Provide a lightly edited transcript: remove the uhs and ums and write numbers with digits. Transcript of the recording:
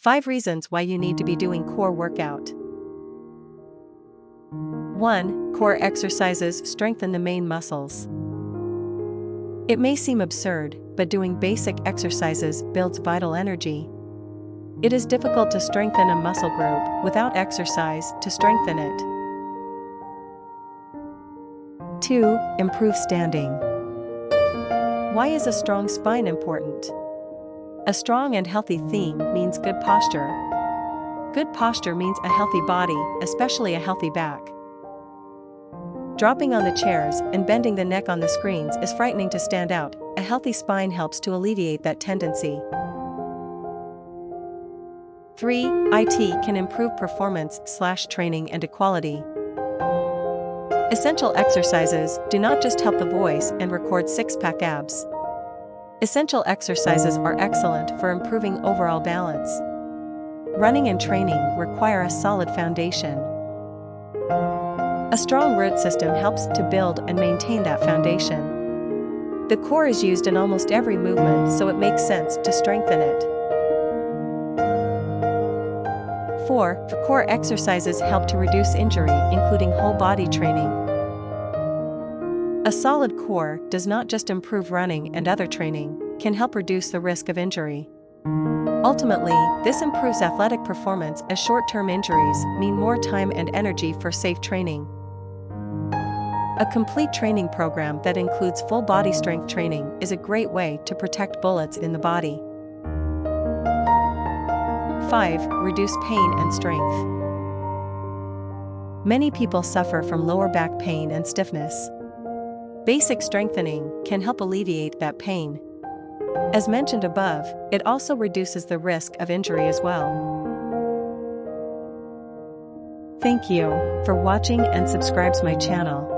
5 reasons why you need to be doing core workout. 1. Core exercises strengthen the main muscles. It may seem absurd, but doing basic exercises builds vital energy. It is difficult to strengthen a muscle group without exercise to strengthen it. 2. Improve standing. Why is a strong spine important? A strong and healthy theme means good posture. Good posture means a healthy body, especially a healthy back. Dropping on the chairs and bending the neck on the screens is frightening to stand out. A healthy spine helps to alleviate that tendency. 3. IT can improve performance/training and equality. Essential exercises do not just help the voice and record six-pack abs. Essential exercises are excellent for improving overall balance. Running and training require a solid foundation. A strong root system helps to build and maintain that foundation. The core is used in almost every movement, so it makes sense to strengthen it. 4. Core exercises help to reduce injury, including whole body training. A solid core does not just improve running and other training, can help reduce the risk of injury. Ultimately, this improves athletic performance as short-term injuries mean more time and energy for safe training. A complete training program that includes full body strength training is a great way to protect bullets in the body. 5. Reduce pain and strength. Many people suffer from lower back pain and stiffness. Basic strengthening can help alleviate that pain. As mentioned above, it also reduces the risk of injury as well. Thank you for watching and subscribe to my channel.